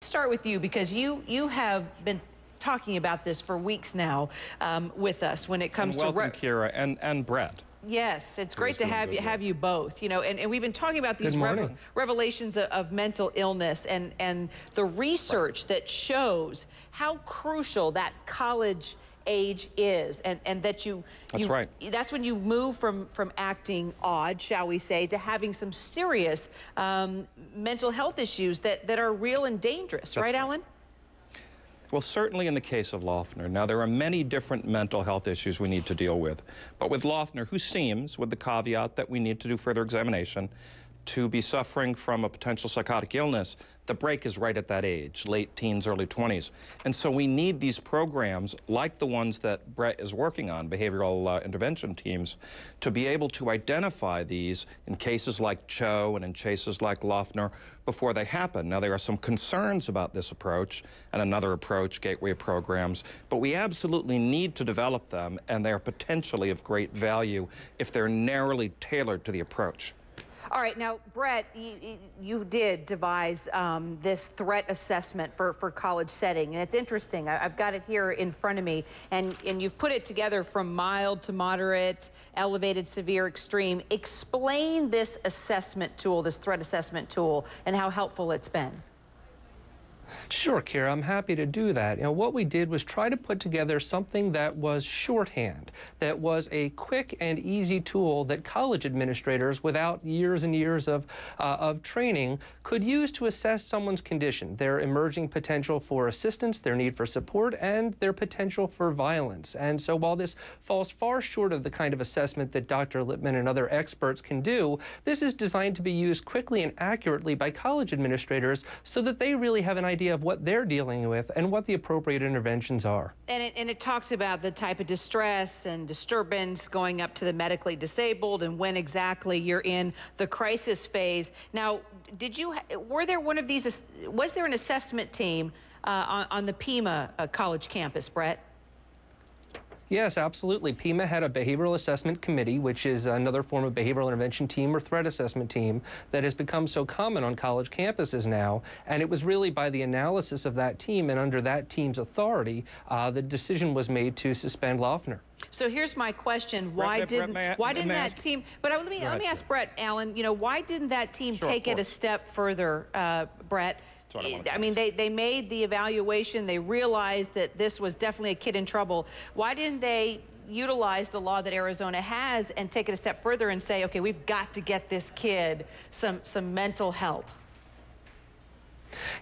start with you because you have been talking about this for weeks now with us when it comes to welcome Kira and Brett. Yes, it's great to have you both. You know, and we've been talking about these revelations of mental illness and the research that shows how crucial that college age is, and that that's when you move from acting odd, shall we say, to having some serious mental health issues that are real and dangerous. Right, Alan? Well, certainly in the case of Loughner. Now, there are many different mental health issues we need to deal with. But with Loughner, who seems, with the caveat that we need to do further examination, to be suffering from a potential psychotic illness, the break is right at that age, late teens, early 20s. And so we need these programs, like the ones that Brett is working on, behavioral intervention teams, to be able to identify these in cases like Cho and in cases like Loughner before they happen. Now, there are some concerns about this approach and another approach, gateway programs, but we absolutely need to develop them, and they are potentially of great value if they're narrowly tailored to the approach. All right, now, Brett, you did devise this threat assessment for college setting, and it's interesting. I've got it here in front of me, and you've put it together from mild to moderate, elevated, severe, extreme. Explain this assessment tool, this threat assessment tool, and how helpful it's been. Sure, Kira, I'm happy to do that. You know, what we did was try to put together something that was shorthand, that was a quick and easy tool that college administrators, without years and years of training, could use to assess someone's condition, their emerging potential for assistance, their need for support, and their potential for violence. And so while this falls far short of the kind of assessment that Dr. Lippman and other experts can do, this is designed to be used quickly and accurately by college administrators so that they really have an idea of what they're dealing with and what the appropriate interventions are. And it talks about the type of distress and disturbance going up to the medically disabled and when exactly you're in the crisis phase. Now, was there an assessment team on the Pima college campus, Brett? Yes, absolutely. Pima had a behavioral assessment committee, which is another form of behavioral intervention team or threat assessment team that has become so common on college campuses now. And it was really by the analysis of that team and under that team's authority, the decision was made to suspend Loughner. So here's my question: why didn't that team? But let me ask Brett, Alan. You know, why didn't that team take it a step further, Brett? I mean, they made the evaluation. They realized that this was definitely a kid in trouble. Why didn't they utilize the law that Arizona has and take it a step further and say, okay, we've got to get this kid some mental help?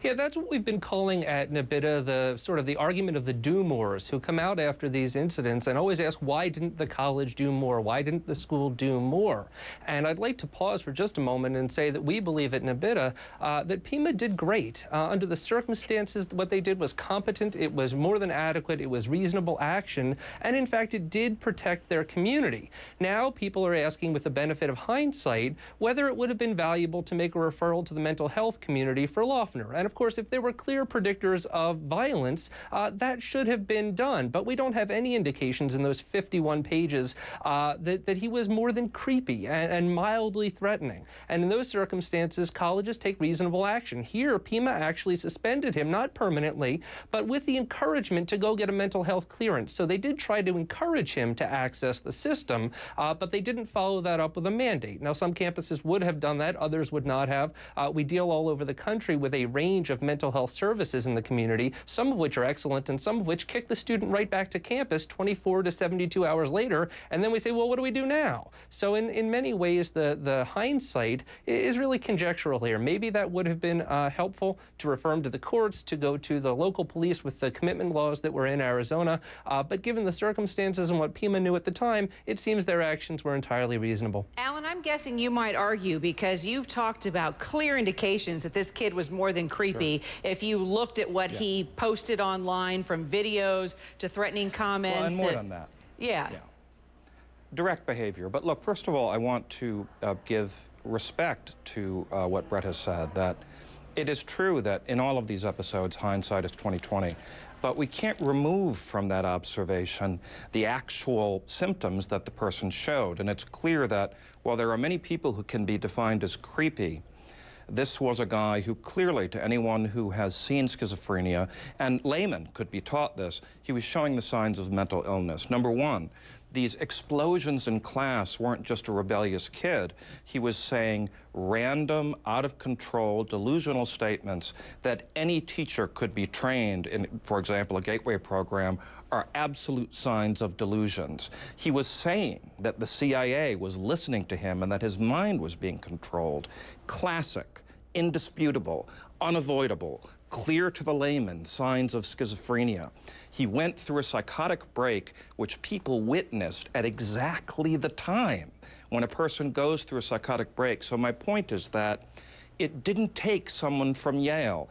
Yeah, that's what we've been calling at NaBITA the sort of the argument of the do-mores, who come out after these incidents and always ask, why didn't the college do more? Why didn't the school do more? And I'd like to pause for just a moment and say that we believe at NaBITA that Pima did great. Under the circumstances, what they did was competent, it was more than adequate, it was reasonable action, and in fact, it did protect their community. Now, people are asking, with the benefit of hindsight, whether it would have been valuable to make a referral to the mental health community for Loughner. And of course, if there were clear predictors of violence, that should have been done. But we don't have any indications in those 51 pages that he was more than creepy and mildly threatening. And in those circumstances, colleges take reasonable action. Here, Pima actually suspended him, not permanently, but with the encouragement to go get a mental health clearance. So they did try to encourage him to access the system, but they didn't follow that up with a mandate. Now, some campuses would have done that, others would not have. We deal all over the country with a range of mental health services in the community, some of which are excellent and some of which kick the student right back to campus 24 to 72 hours later, and then we say, well, what do we do now? So in many ways, the hindsight is really conjectural here. Maybe that would have been helpful to refer him to the courts, to go to the local police with the commitment laws that were in Arizona, but given the circumstances and what Pima knew at the time, it seems their actions were entirely reasonable. Alan, I'm guessing you might argue, because you've talked about clear indications that this kid was more than creepy. Sure. If you looked at what he posted online, from videos to threatening comments. Well, and more than that. Yeah. Direct behavior. But look, first of all, I want to give respect to what Brett has said, that it is true that in all of these episodes, hindsight is 20/20. But we can't remove from that observation the actual symptoms that the person showed. And it's clear that while there are many people who can be defined as creepy, This was a guy who clearly, to anyone who has seen schizophrenia, and laymen could be taught this, he was showing the signs of mental illness. Number one, these explosions in class weren't just a rebellious kid. He was saying random, out-of-control, delusional statements that any teacher could be trained in, for example, a gateway program, are absolute signs of delusions. He was saying that the CIA was listening to him and that his mind was being controlled. Classic, indisputable, unavoidable, clear to the layman signs of schizophrenia. He went through a psychotic break which people witnessed at exactly the time when a person goes through a psychotic break. So my point is that it didn't take someone from Yale.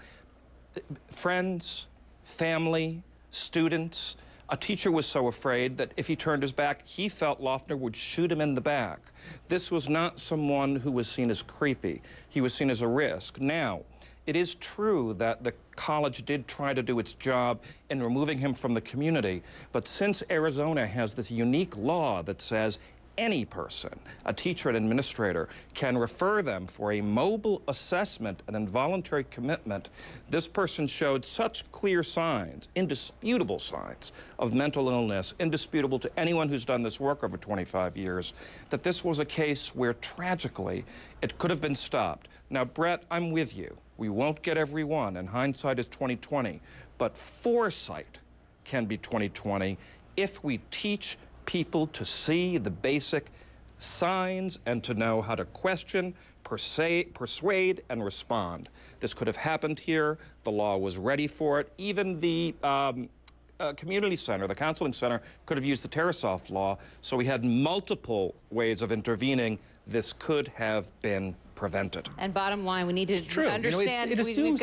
Friends, family, students, a teacher was so afraid that if he turned his back, he felt Loughner would shoot him in the back. This was not someone who was seen as creepy. He was seen as a risk. Now, it is true that the college did try to do its job in removing him from the community, but since Arizona has this unique law that says any person, a teacher, an administrator, can refer them for a mobile assessment and involuntary commitment, this person showed such clear signs, indisputable signs of mental illness, indisputable to anyone who's done this work over 25 years, that this was a case where tragically it could have been stopped. Now, Brett, I'm with you. We won't get every one, and hindsight is 20/20, but foresight can be 20/20 if we teach people to see the basic signs and to know how to question, persuade, and respond. This could have happened here. The law was ready for it. Even the community center, the counseling center, could have used the Tarasoff law, so we had multiple ways of intervening. This could have been prevented. And bottom line, we need to understand. You know, it assumes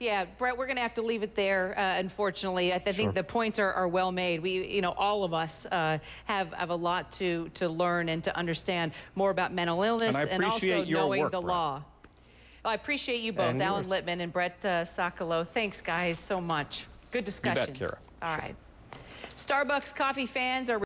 yeah, Brett, we're going to have to leave it there, unfortunately. I think the points are well made. We, you know, all of us have a lot to learn and to understand more about mental illness and also knowing the law. Well, I appreciate you both, Alan Littman and Brett Sokolow. Thanks, guys, so much. Good discussion. You bet, Kara. All right. Starbucks coffee fans are